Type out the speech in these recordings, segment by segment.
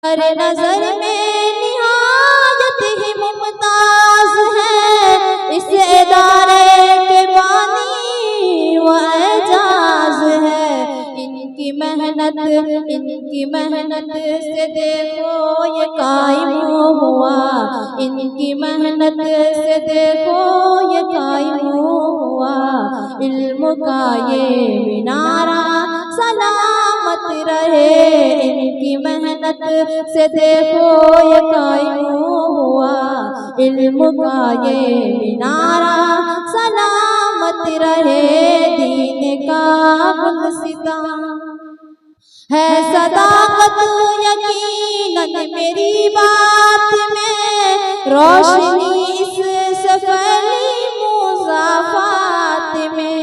हर नजर में निहायत ही मुमताज है, इस इदारे के बानी व एजाज है। इनकी मेहनत से देखो ये कायम हुआ, इनकी मेहनत से देखो ये कायम हुआ। इल्म का ये मिनारा सलामत रहे, इनकी मेहनत से देखो ये कायम हुआ। इल्म का ये मिनारा सलामत रहे, दीन का गुलसिता है सदाकत यकीनन मेरी बात में, रोशनी इससे फैली मुज़ाफ़ात में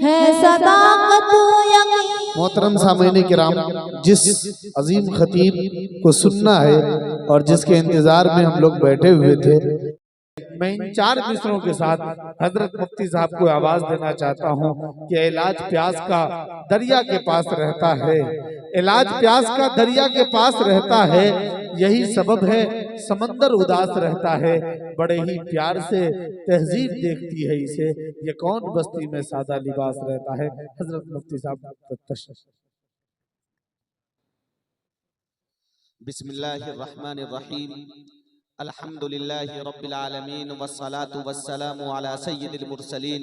है सदाकत यकीन। मोहतरम सामईन किराम, जिस अजीम खतीब को सुनना है और जिसके इंतजार में हम लोग बैठे हुए थे, मैं इन 4 मिसरों के साथ हजरत मुफ्ती साहब को आवाज देना चाहता हूं कि इलाज प्यास का दरिया के पास रहता है, इलाज प्यास का दरिया के पास रहता है, यही सबब है समंदर उदास रहता है। बड़े ही प्यार से तहजीब देखती है इसे, ये कौन बस्ती में सादा लिबास रहता है। हजरत मुफ्ती साहब। बिस्मिल्लाहिर्रहमानिर्रहीम, अल्हम्दुलिल्लाहि रब्बिल आलमीन वस्सलातु वस्सलामु अला सय्यिदिल मुरसलीन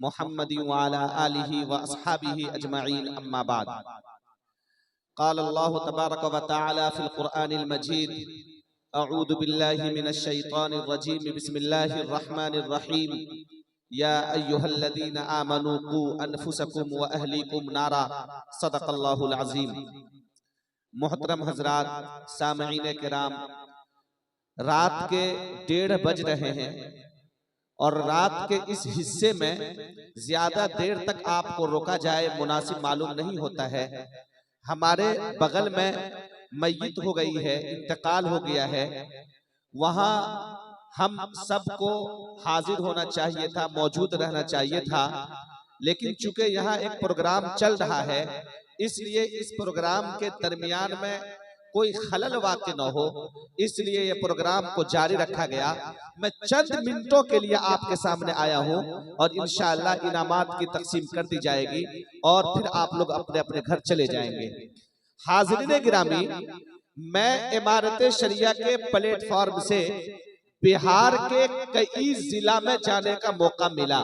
मुहम्मदिन व अला आलिहि व अस्हाबिहि अजमईन, अम्मा बाद। क़ाल अल्लाहु तबारक व तआला फ़िल क़ुरआनिल मजीद, अऊज़ु बिल्लाहि मिनश शैतानिर रजीम, बिस्मिल्लाहिर रहमानिर रहीम, या अय्युहल्लज़ीना आमनू क़ू अनफुसकुम व अहलीकुम नारा, सदक़ल्लाहुल अज़ीम। मोहतरम हज़रात, सामईन किराम, रात के 1:30 बज रहे हैं और रात के इस हिस्से में ज्यादा देर तक आपको रोका जाए मुनासिब मालूम नहीं होता है। हमारे बगल में मय्यत हो गई है, इंतकाल हो गया है, वहां हम सबको हाजिर होना चाहिए था, मौजूद रहना चाहिए था, लेकिन चूंकि यहाँ एक प्रोग्राम चल रहा है, इसलिए इस प्रोग्राम के दरमियान में कोई खलल वाक़ न हो, इसलिए ये प्रोग्राम को जारी रखा गया। मैं चंद मिनटों के लिए आपके सामने आया हूं और इंशाअल्लाह इनामात की तकसीम कर दी जाएगी और फिर आप लोग अपने अपने घर चले जाएंगे। हाज़िरीन गिरामी, मैं इमारत शरिया के प्लेटफॉर्म से बिहार के कई जिला में जाने का मौका मिला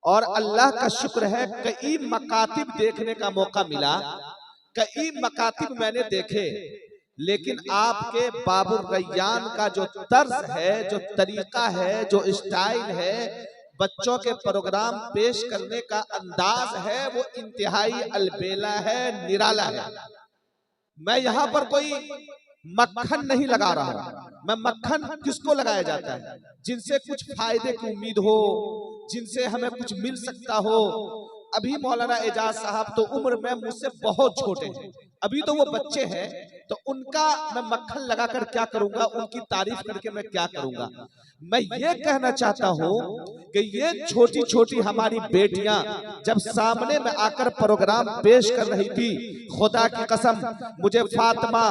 और अल्लाह का शुक्र है कई मकातिब देखने का मौका मिला, कई मकातिब मैंने देखे, लेकिन आपके बाबुर रैयान का जो तर्ज है, जो तरीका है, जो स्टाइल है, बच्चों के प्रोग्राम पेश करने का अंदाज है, वो इंतहाई अलबेला है, निराला है। मैं यहाँ पर कोई मक्खन नहीं लगा रहा, मैं मक्खन किसको लगाया जाता है? जिनसे कुछ फायदे की उम्मीद हो, जिनसे हमें कुछ मिल सकता हो। अभी मौलाना एजाज साहब तो उम्र में मुझसे बहुत छोटे हैं, अभी तो वो बच्चे हैं, तो उनका मैं मक्खन लगाकर क्या करूंगा, उनकी तारीफ करके मैं क्या करूंगा। मैं ये कहना चाहता हूं कि ये छोटी छोटी हमारी बेटियां जब सामने में आकर प्रोग्राम पेश कर रही थी, खुदा की कसम मुझे फातिमा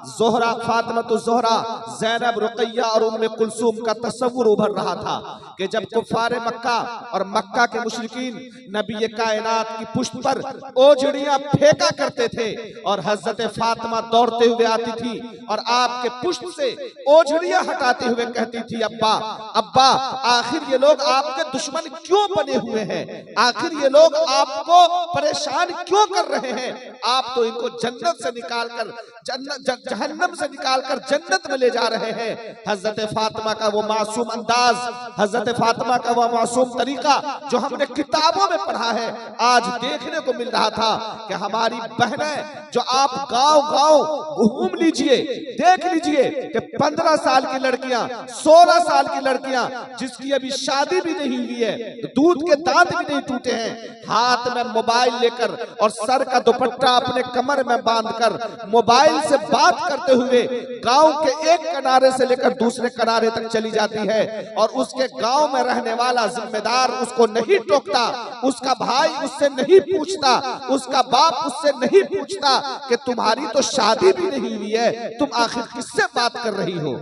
ज़ोहरा, फातिमा तो ज़ोहरा, ज़ैनब, रुक़ैया और उम्मे कुलसूम का तस्वुर उभर रहा था कि जब कुफ़ारे मक्का और मक्का के मुशरिकीन नबी कायनात की पुष्ट पर ओझड़ियां फेंका करते थे और हज़रत फातिमा दौड़ते हुए आती थी और आपके पुष्ट से ओझड़ियां हटाते हुए कहती थी, अब्बा अब्बा, आखिर ये लोग आपके दुश्मन क्यों बने हुए हैं, आखिर ये लोग आपको परेशान क्यों कर रहे हैं, आप तो इनको जन्नत से निकालकर जहन्नम से निकालकर जन्नत में ले जा रहे हैं। हजरत फातिमा का वो मासूम अंदाज, हजरत फातिमा का वो मासूम तरीका जो हमने किताबों में पढ़ा है, आज देखने को मिल रहा था कि हमारी बहनें जो आप गांव गांव घूम लीजिए, देख लीजिए कि 15 साल की लड़कियां, 16 साल की लड़कियां जिसकी अभी शादी भी नहीं हुई है, दूध के दांत भी नहीं टूटे हैं, हाथ में मोबाइल लेकर और सर का दुपट्टा अपने कमर में बांधकर मोबाइल से बात करते हुए गांव के एक किनारे से लेकर दूसरे किनारे तक चली जाती है और उसके गांव में रहने वाला जिम्मेदार उसको नहीं टोकता, उसका भाई उससे नहीं पूछता, उसका बाप उससे नहीं पूछता कि तुम्हारी तो शादी भी नहीं हुई है, तुम आखिर किससे बात कर रही हो।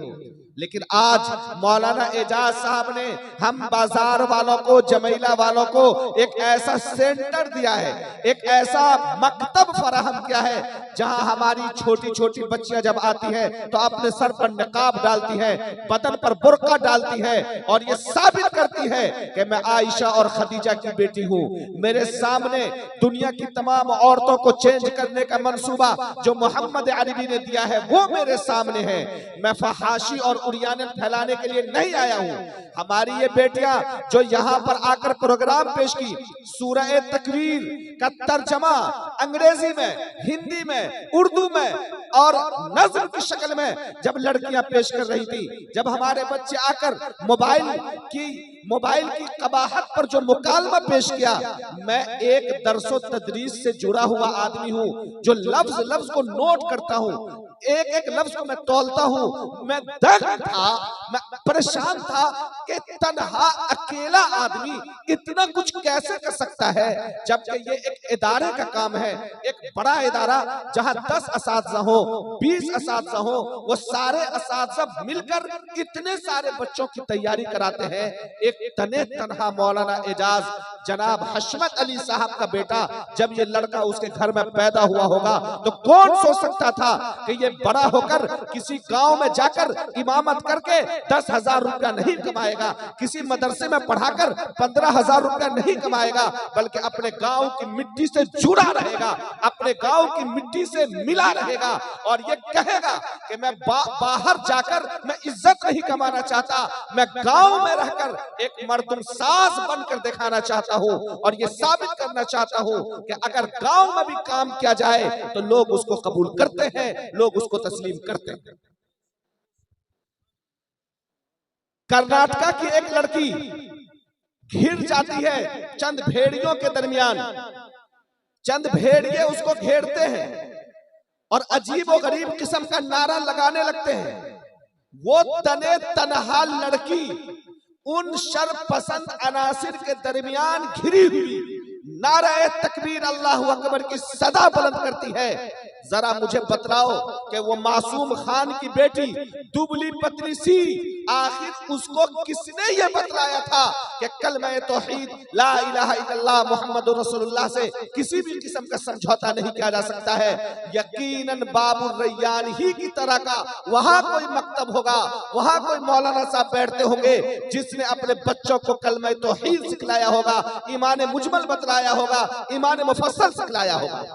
लेकिन आज मौलाना एजाज साहब ने हम बाजार वालों को, जमैला वालों को एक ऐसा सेंटर दिया है, एक ऐसा मकतब फराहम किया है जहां हमारी छोटी छोटी बच्चियां जब आती है तो अपने सर पर निकाब डालती है, बदन पर बुर्का डालती है और ये साबित करती है कि मैं आयशा और खदीजा की बेटी हूँ। मेरे सामने दुनिया की तमाम औरतों को चेंज करने का मंसूबा जो मोहम्मद अरबी ने दिया है वो मेरे सामने है। मैं फहाशी और उरियाने फैलाने के लिए नहीं आया हूँ। हमारी ये बेटियां जो यहाँ पर आकर प्रोग्राम पेश की, सूरह तकवीर का तर्जमा अंग्रेजी में, हिंदी में, उर्दू में और नज़्म की शक्ल में जब लड़कियां पेश कर रही थी, जब हमारे बच्चे आकर मोबाइल की कबाहत पर जो मुकालमा पेश किया, मैं एक दरसो तदरीस से जुड़ा हुआ आदमी हूँ जो लफ्ज लफ्ज को नोट करता हूँ, एक एक लफ्ज को मैं तौलता हूँ। मैं दंग था, मैं परेशान था कि तन्हा अकेला आदमी इतना कुछ कैसे कर सकता है, जबकि ये एक इदारे का काम है, एक बड़ा इदारा जहाँ 10 असातिज़ा हो, 20 असातिज़ा हो, वो सारे असातिज़ा मिलकर इतने सारे बच्चों की तैयारी कराते हैं। एक तने तन्हा मौलाना एजाज जनाब हशमत अली साहब का बेटा जब ये लड़का उसके घर में पैदा हुआ होगा तो कौन सोच सकता था कि ये बड़ा होकर किसी गांव में जाकर इमामत करके 10,000 रुपया नहीं कमाएगा, किसी मदरसे में पढ़ाकर 15,000 रुपया नहीं कमाएगा, बल्कि अपने गांव की मिट्टी से जुड़ा रहेगा, अपने गांव की मिट्टी से मिला रहेगा और ये कहेगा कि मैं बाहर जाकर मैं इज्जत नहीं कमाना चाहता, मैं गांव में रहकर एक मर्दुम साज बनकर दिखाना चाहता हूं और ये साबित करना चाहता हूं कि अगर गांव में भी काम किया जाए तो लोग उसको कबूल करते हैं, लोग उसको तस्लीम करते हैं। कर्नाटका की एक लड़की घिर जाती है चंद भेड़ियों के दरमियान, चंद भेड़िए उसको घेरते हैं और अजीब और गरीब किस्म का नारा लगाने लगते हैं। वो तने तनहा लड़की उन शर्पसंद अनासिर के दरमियान घिरी हुई नारे तकबीर अल्लाहु अकबर की सदा बुलंद करती है। जरा मुझे बतलाओ कि वो मासूम खान की बेटी दुबली पतली सी, आखिर उसको किसने ये बतलाया था कि कलमा तौहीद ला इलाहा इल्लल्लाह मुहम्मदुर रसूलुल्लाह से किसी भी किस्म का समझौता नहीं किया जा सकता है। यकीनन बाबुर रैयान ही की तरह का वहां कोई मकतब होगा, वहां कोई मौलाना साहब बैठते होंगे जिसने अपने बच्चों को कलमा तौहीद सिखलाया होगा, ईमान मुजमल बतलाया होगा, ईमान मुफस्सल सिखलाया होगा।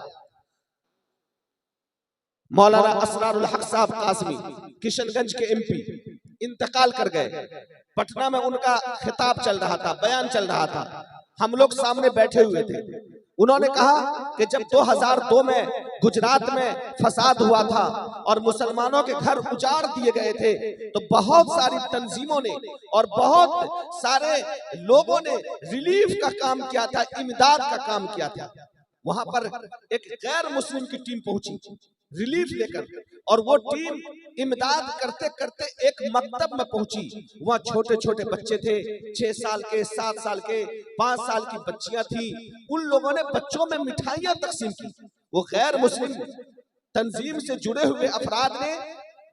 मौलाना असरारुल हक साहब कासमी किशनगंज के एमपी इंतकाल कर गए। पटना में उनका खिताब चल रहा था, बयान चल रहा था, हम लोग सामने बैठे हुए थे। उन्होंने कहा कि जब 2002 में गुजरात में फसाद हुआ था और मुसलमानों के घर उजाड़ दिए गए थे तो बहुत सारी तंजीमों ने और बहुत सारे लोगों ने रिलीफ का काम किया था, इमदाद का काम किया था। वहां पर एक गैर मुस्लिम की टीम पहुंची रिलीफ लेकर और वो टीम इमदाद करते करते एक मकतब में पहुंची। वहाँ छोटे छोटे बच्चे थे, 6 साल के, 7 साल के, 5 साल की बच्चियां थी। उन लोगों ने बच्चों में मिठाइयां तकसीम की। वो गैर मुस्लिम तंजीम से जुड़े हुए अफराद ने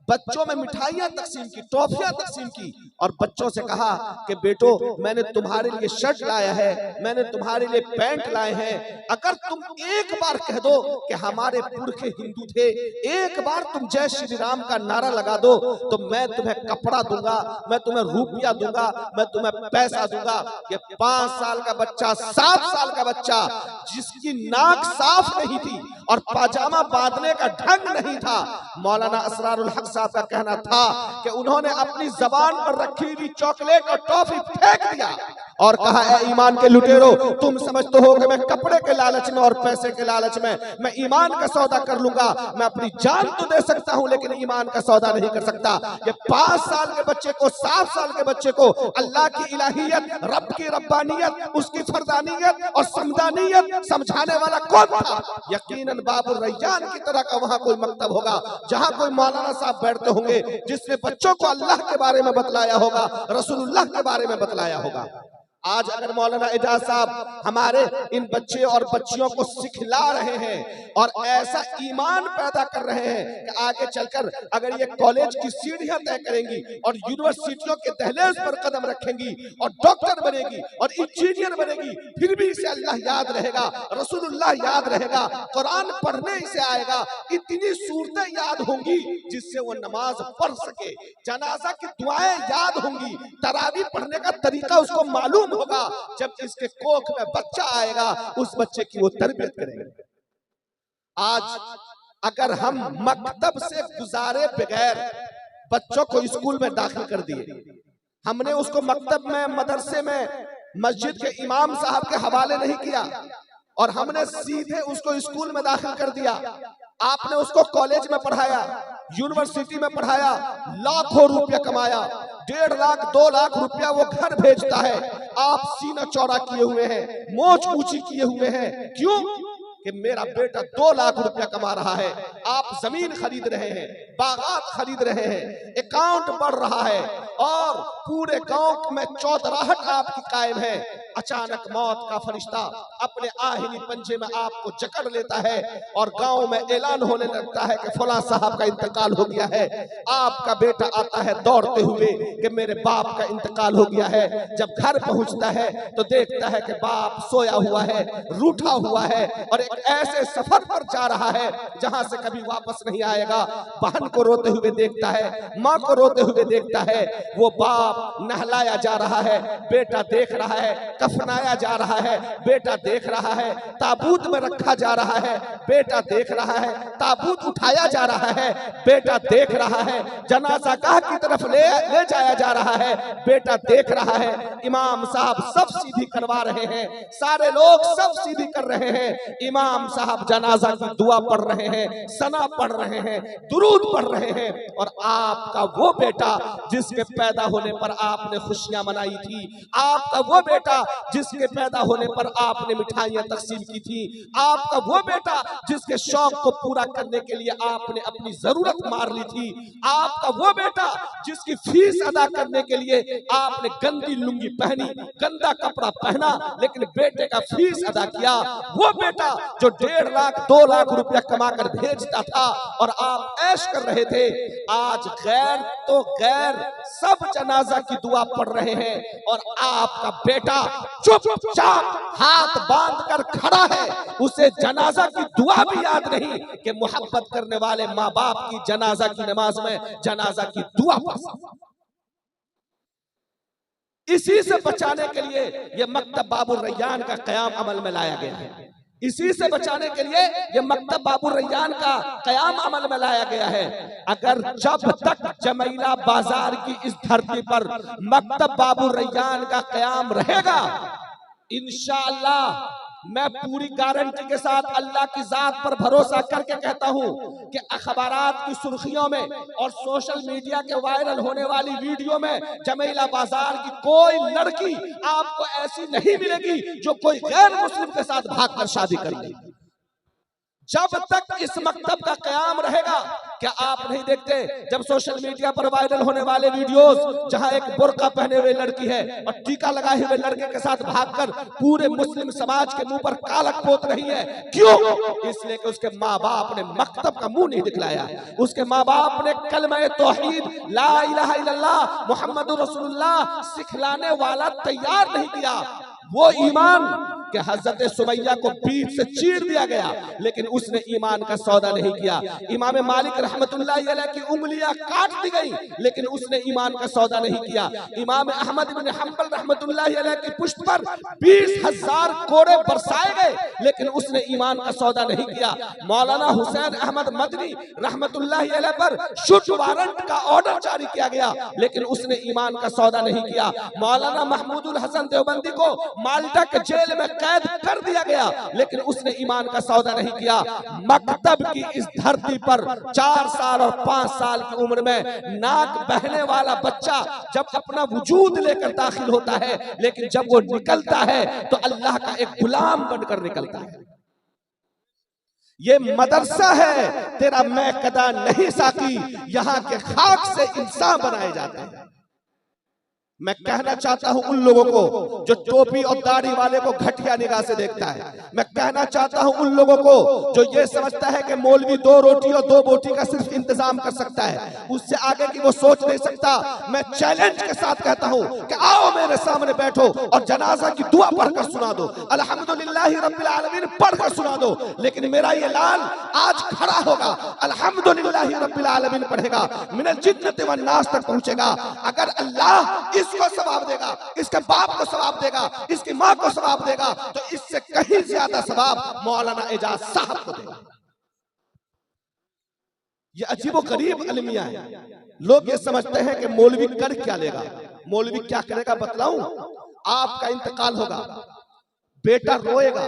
बच्चों में मिठाइयां तकसीम की, टॉफियां तकसीम की और बच्चों से कहा कि बेटो मैंने तुम्हारे लिए शर्ट लाया है, मैंने तुम्हारे लिए पैंट लाए हैं, अगर तुम एक बार कह दो कि हमारे पुरखे हिंदू थे, एक बार तुम जय श्री राम का नारा लगा दो तो मैं तुम्हें कपड़ा दूंगा, मैं तुम्हें रुपया दूंगा, मैं तुम्हें पैसा दूंगा। ये 5 साल का बच्चा, 7 साल का बच्चा जिसकी नाक साफ नहीं थी और पाजामा बांधने का ढंग नहीं था, मौलाना असरारुल हक साहब का कहना था कि उन्होंने अपनी जबान पर रखी हुई चॉकलेट और टॉफी फेंक दिया और कहा ऐ ईमान के लुटेरो, तुम समझते हो कि मैं कपड़े के लालच में और पैसे के लालच में मैं ईमान का सौदा कर लूंगा, मैं अपनी जान तो दे सकता हूं लेकिन ईमान का सौदा नहीं कर सकता। ये 5 साल के बच्चे को, 7 साल के बच्चे को अल्लाह की इलाहियत, रब की रब्बानियत, उसकी फरदानियत और समदानियत समझाने वाला कौन था? यकीनन बाबुर रैयान की तरह का वहां कोई मकतब होगा जहां कोई मौलाना साहब बैठते होंगे जिसने बच्चों को अल्लाह के बारे में बतलाया होगा, रसूलुल्लाह के बारे में बतलाया होगा। आज अगर मौलाना एजाज साहब हमारे इन बच्चे और बच्चियों को सिखला रहे हैं और ऐसा ईमान पैदा कर रहे हैं कि आगे चलकर अगर ये कॉलेज की सीढ़ियां तय करेंगी और यूनिवर्सिटियों के दहलीज पर कदम रखेंगी और डॉक्टर बनेगी और इंजीनियर बनेगी, फिर भी इसे अल्लाह याद रहेगा, रसूलुल्लाह याद रहेगा, कुरान पढ़ने इसे आएगा, इतनी सूरतें याद होंगी जिससे वो नमाज पढ़ सके, जनाजा की दुआएं याद होंगी, तरावी पढ़ने का तरीका उसको मालूम होगा। जब इसके कोख में बच्चा आएगा उस बच्चे की वो तरबियत करेंगे। आज अगर हम मकतब से गुजारे बगैर बच्चों को स्कूल में दाखिल कर दिए, हमने उसको मकतब में, मदरसे में, मस्जिद के इमाम साहब के हवाले नहीं किया और हमने सीधे उसको स्कूल में दाखिल कर दिया, आपने उसको कॉलेज में पढ़ाया, यूनिवर्सिटी में पढ़ाया, लाखों रुपया कमाया, 1.5 लाख 2 लाख रुपया वो घर भेजता है, आप सीना चौड़ा किए हुए हैं, मोच ऊंची किए हुए हैं। क्यों? कि मेरा बेटा 2 लाख रुपया कमा रहा है, आप जमीन खरीद रहे हैं, बागात खरीद रहे हैं, अकाउंट बढ़ रहा है और पूरे गांव में चौधराहट आपकी कायम है। अचानक मौत का फरिश्ता अपने आहिनी पंजे में आपको जकड़ लेता है और गांव में ऐलान होने लगता है कि फलां साहब का इंतकाल हो गया है। आपका बेटा आता है दौड़ते हुए कि मेरे बाप का इंतकाल हो गया है। जब घर पहुंचता है तो देखता है कि बाप सोया हुआ है, रूठा हुआ है और एक ऐसे सफर पर जा रहा है जहां से कभी वापस नहीं आएगा। बहन को रोते हुए देखता है, माँ को रोते हुए देखता है। वो बाप नहलाया जा रहा है, बेटा देख रहा है, कफनाया जा रहा है, बेटा देख रहा है, ताबूत में रखा जा रहा है, बेटा देख रहा है, ताबूत उठाया जा रहा है, बेटा देख रहा है, जनाजा गाह की तरफ ले जाया जा रहा है, बेटा देख रहा है। इमाम साहब सब सीधी करवा रहे हैं, सारे लोग सब सीधी कर रहे हैं। इमाम साहब जनाजा की दुआ पढ़ रहे हैं, सना पढ़ रहे हैं, दुरूद पढ़ रहे हैं और आपका वो बेटा जिसके पैदा होने पर आपने खुशियां मनाई थी, आपका वो बेटा जिसके पैदा होने पर आपने मिठाइयां तकसीम की थी, आपका वो बेटा जिसके शौक को पूरा करने के लिए आपने अपनी जरूरत मार ली थी, आपका वो बेटा जिसकी फीस अदा करने के लिए आपने गंदी लुंगी पहनी, गंदा कपड़ा पहना, लेकिन बेटे का फीस अदा किया। वो बेटा जो 1.5 लाख 2 लाख रुपया कमाकर भेजता था और आप ऐश कर रहे थे, आज गैर तो गैर सब जनाजा की दुआ पढ़ रहे हैं और आपका बेटा चुपचाप हाथ बांध कर खड़ा है। उसे जनाजा की दुआ भी याद नहीं कि मोहब्बत करने वाले माँ बाप की जनाजा की नमाज में जनाजा की दुआ पढ़। इसी से बचाने के लिए यह मकतब बाबुर रैयान का कयाम अमल में लाया गया है। इसी से बचाने के लिए यह मकतब बाबुर रैयान का कयाम अमल में लाया गया है। अगर जब तक जमैला बाजार की इस धरती पर मकतब बाबुर रैयान का कयाम रहेगा, इंशाअल्लाह मैं पूरी गारंटी के साथ अल्लाह की जात पर भरोसा करके कहता हूं कि अखबारात की सुर्खियों में और सोशल मीडिया के वायरल होने वाली वीडियो में जमैला बाजार की कोई लड़की आपको ऐसी नहीं मिलेगी जो कोई गैर मुस्लिम के साथ भागकर शादी करेगी। जब तक इस मकतब का कयाम रहेगा, क्या आप नहीं देखते जब सोशल मीडिया पर वायरल होने वाले वीडियोस जहां एक बुर्का पहने हुए लड़की है और टीका लगाए हुए लड़के के साथ भागकर पूरे मुस्लिम समाज के मुंह पर कालक पोत रही है? क्यों? इसलिए कि उसके माँ बाप ने मकतब का मुंह नहीं दिखलाया, उसके माँ बाप ने कलमा तौहीद ला इलाहा इल्लल्लाह मुहम्मदुर रसूलुल्लाह सिखलाने वाला तैयार नहीं किया। वो ईमान कि हजरत सुमैया को पीठ से चीर दिया गया, लेकिन उसने ईमान का सौदा नहीं किया। इमाम मालिक रहमतुल्लाह अलैह की उंगलियां काट दी गई, लेकिन उसने ईमान का सौदा नहीं किया। इमाम अहमद बिन हंबल रहमतुल्लाह अलैह की पुष्ट पर 20,000 कोड़े बरसाए गए, लेकिन उसने ईमान का सौदा नहीं किया। मौलाना हुसैन अहमद मदनी रहमतुल्लाह अलैह पर शुद्ध वारंट का ऑर्डर जारी किया गया, लेकिन उसने ईमान का सौदा नहीं किया। मौलाना महमूदुल हसन देवबंदी को माल्टा के जेल में कैद कर दिया गया, लेकिन उसने ईमान का सौदा नहीं किया। मकतब की इस धरती पर 4 साल और 5 साल की उम्र में नाक बहने वाला बच्चा जब अपना वजूद लेकर दाखिल होता है, लेकिन जब वो निकलता है तो अल्लाह का एक गुलाम बनकर निकलता है। ये मदरसा है, तेरा मैं कदा नहीं साकी, यहाँ के खाक से इंसान बनाए जाते हैं। मैं कहना चाहता हूं उन लोगों को जो टोपी और दाढ़ी वाले को घटिया निगाह से देखता है। मैं कहना चाहता हूं उन लोगों को जो ये समझता है कि मौलवी 2 रोटी और 2 बोटी का सिर्फ इंतजाम कर सकता है, उससे आगे की वो सोच नहीं सकता। मैं चैलेंज के साथ कहता हूं कि आओ मेरे सामने बैठो और जनाजा की दुआ पढ़कर सुना दो, अल्हम्दुलिल्लाहि रब्बिल आलमीन पढ़कर सुना दो। लेकिन मेरा ये लाल आज खड़ा होगा, अल्हम्दुलिल्लाहि रब्बिल आलमीन पढ़ेगा, मिनल जिन्नति वन नास तक पहुंचेगा। अगर अल्लाह इसको सवाब देगा, इसके बाप को सवाब देगा, इसकी माँ को सवाब देगा, तो इससे कहीं ज्यादा सवाब मौलाना एजाज साहब को देगा। ये अजीबो गरीब अलमिया है। लोग ये समझते हैं कि मौलवी कर क्या लेगा, मौलवी क्या करेगा बतलाऊं? आपका इंतकाल होगा, बेटा रोएगा,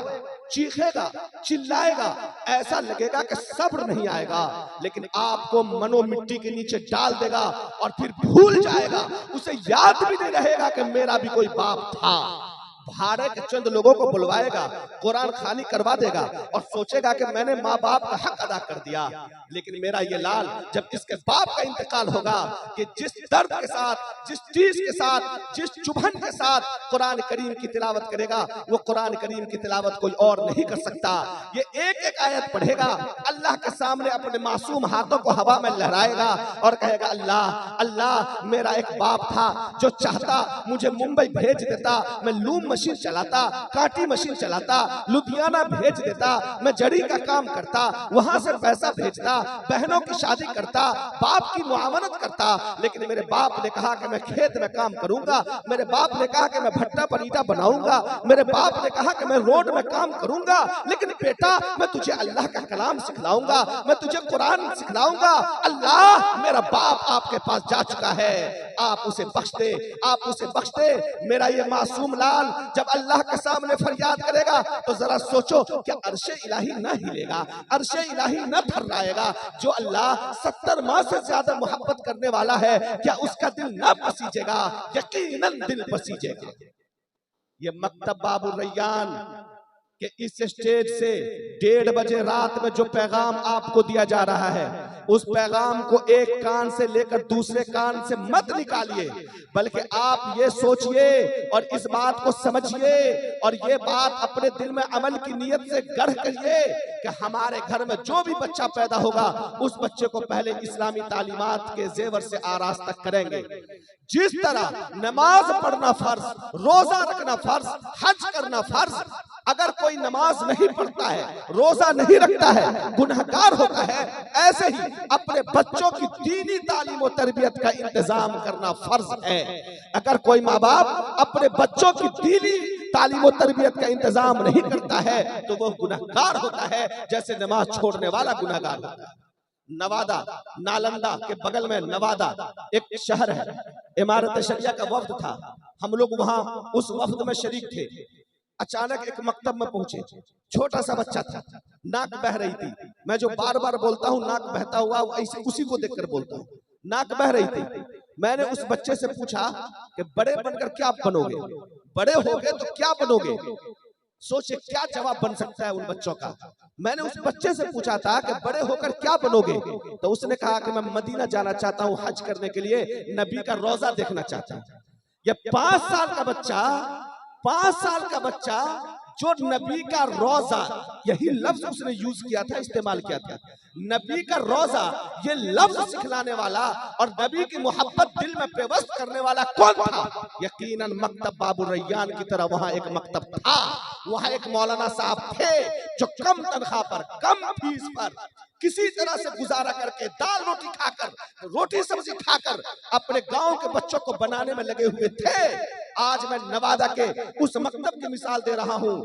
चीखेगा, चिल्लाएगा, ऐसा लगेगा कि सब्र नहीं आएगा, लेकिन आपको मनो मिट्टी के नीचे डाल देगा और फिर भूल जाएगा, उसे याद भी नहीं रहेगा कि मेरा भी कोई बाप था। भाड़े के चंद लोगों को बुलवाएगा, कुरान खानी करवा देगा और सोचेगा कि मैंने माँ बाप का हक अदा कर दिया। लेकिन मेरा ये लाल जब इसके बाप का इंतकाल होगा कि जिस दर्द के साथ, जिस चीज के साथ, जिस चुभन के साथ कुरान करीम की तिलावत करेगा, वो कुरान करीम की तिलावत कोई और नहीं कर सकता। ये एक एक आयत पढ़ेगा, अल्लाह के सामने अपने मासूम हाथों को हवा में लहराएगा और कहेगा अल्लाह अल्लाह, मेरा एक बाप था जो चाहता मुझे मुंबई भेज देता, मैं लूम मशीन चलाता, काटी मशीन चलाता, लुधियाना भेज देता, मैं जड़ी का काम करता, वहां से पैसा भेजता, बहनों की शादी करता, बाप की मुआवनत करता। लेकिन मेरे बाप ने कहा कि मैं खेत में काम करूंगा, मेरे बाप ने कहा कि मैं भट्टा पर ईंटा बनाऊंगा, मेरे बाप ने कहा कि मैं रोड में काम करूंगा। लेकिन बेटा मैं तुझे अल्लाह का कलाम सिखलाऊंगा, मैं तुझे कुरान सिखलाऊंगा। अल्लाह मेरा बाप आपके पास जा चुका है, आप उसे बख्श दे, आप उसे बख्श दे। मेरा ये मासूम लाल जब अल्लाह के सामने फरियाद करेगा तो जरा सोचो क्या अर्शे इलाही न हिलेगा, अर्शे इलाही न थर्राएगा। जो अल्लाह 70 माह से ज्यादा मोहब्बत करने वाला है, क्या उसका दिल न पसीजेगा? यकीनन दिल पसीजेगा। ये मकतब बाबुर रैयान के इस स्टेज से 1:30 बजे रात में जो पैगाम आपको दिया जा रहा है, उस पैगाम को एक कान से लेकर दूसरे कान से मत निकालिए, बल्कि आप ये सोचिए और इस बात को समझिए और ये बात अपने दिल में अमल की नियत से गढ़ करिए कि हमारे घर में जो भी बच्चा पैदा होगा उस बच्चे को पहले इस्लामी तालीमात के जेवर से आरास्ता करेंगे। जिस तरह नमाज पढ़ना फर्ज, रोजा रखना फर्ज, हज करना फर्ज, अगर कोई नमाज नहीं पढ़ता है, रोजा नहीं रखता है, गुनहगार होता है, ऐसे ही अपने बच्चों की दीनी तालीम और तरबियत का इंतजाम करना फर्ज है। अगर कोई माँ बाप अपने बच्चों की दीनी तालीम और तरबियत का इंतजाम नहीं करता है तो वो गुनहगार होता है, जैसे नमाज छोड़ने वाला गुनहगार होता है। नवादा, नालंदा के बगल में नवादा एक शहर है, इमारत शरिया का वफ्द था, हम लोग वहां उस वफ्द में शरीक थे। अचानक एक मकतब में पहुंचे, छोटा सा बच्चा था, नाक बह रही थी। मैं जो बार बार बोलता हूँ नाक बहता हुआ, ऐसे उसी को देखकर बोलता हूँ, नाक बह रही थी। मैंने उस बच्चे से पूछा कि बड़े बनकर क्या बनोगे, बड़े हो गए तो क्या बनोगे? सोचे क्या जवाब बन सकता है उन बच्चों का। मैंने उस बच्चे से पूछा था कि बड़े होकर क्या बनोगे, तो उसने कहा कि मैं मदीना जाना चाहता हूँ हज करने के लिए, नबी का रोजा देखना चाहता हूँ। ये 5 साल का बच्चा, 5 साल का बच्चा जो नबी का रोजा, यही लफ्ज उसने यूज किया था, इस्तेमाल किया था, नबी का रोजा, ये लफ्ज सिखलाने वाला और नबी की मोहब्बत दिल में पेवस्त करने वाला कौन था? यकीनन मकतब बाबुर रैयान की तरह वहां एक मकतब था, वहां एक मौलाना साहब थे जो कम तनख्वाह पर, कम फीस पर, किसी तरह से गुजारा करके, दाल रोटी खाकर, रोटी सब्जी खाकर अपने गांव के बच्चों को बनाने में लगे हुए थे। आज मैं नवादा के उस मकतब की मिसाल दे रहा हूं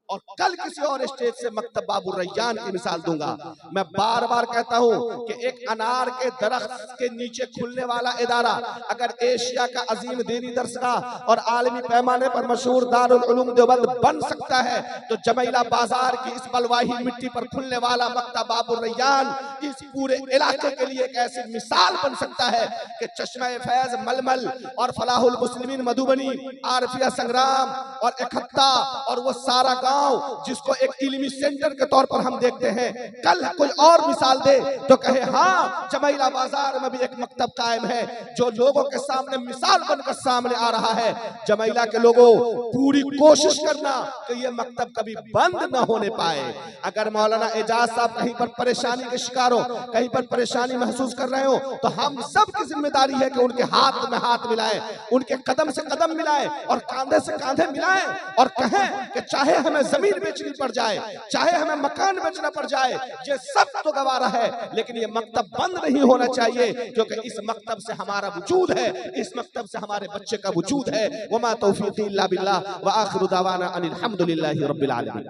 और कल किसी और स्टेज से मकतब बाबुर रैयान की मिसाल दूंगा। मैं बार बार कहता हूं कि एक अनार के दरख्त के नीचे खुलने वाला इदारा अगर एशिया का अजीम दीनी दरसगाह और आलमी पैमाने पर मशहूर दारुल उलूम देवबंद बन सकता है, तो जमैला बाजार की इस बलवाही मिट्टी पर खुलने वाला मकतब बाबुर रैयान इस पूरे इलाके के लिए एक ऐसी मिसाल बन सकता है कि चश्मा फैज मलमल और फलाहुल मुस्लिमीन मधुबनी, आरफिया संग्राम और इकट्ठा और वो सारा गांव गांव जिसको एक इल्मी सेंटर के तौर पर हम देखते हैं, कल कोई और मिसाल दे तो कहे हाँ जमैला बाजार में भी एक मकतब कायम है जो लोगों के सामने मिसाल बनकर सामने आ रहा है। जमैला के लोगों पूरी कोशिश करना कि ये मकतब कभी बंद न होने पाए। अगर मौलाना एजाज साहब कहीं पर परेशानी के शिकार हो, कहीं पर परेशानी महसूस कर रहे हो, तो हम सब की जिम्मेदारी है कि उनके हाथ में हाथ मिलाएं, उनके कदम से कदम मिलाएं और कांधे से कांधे मिलाएं और कहें कि चाहे हमें जमीन बेचनी पड़ जाए, चाहे हमें मकान बेचना पड़ जाए, ये सब तो गवारा है, लेकिन ये मकतब बंद नहीं होना चाहिए, क्योंकि इस मकतब से हमारा वजूद है, इस मकतब से हमारे बच्चे का वजूद है। वमा तौफीकी इल्ला बिल्लाह व आखिरु दावाना अनिल हम्दुलिल्लाहि रब्बिल आलमीन।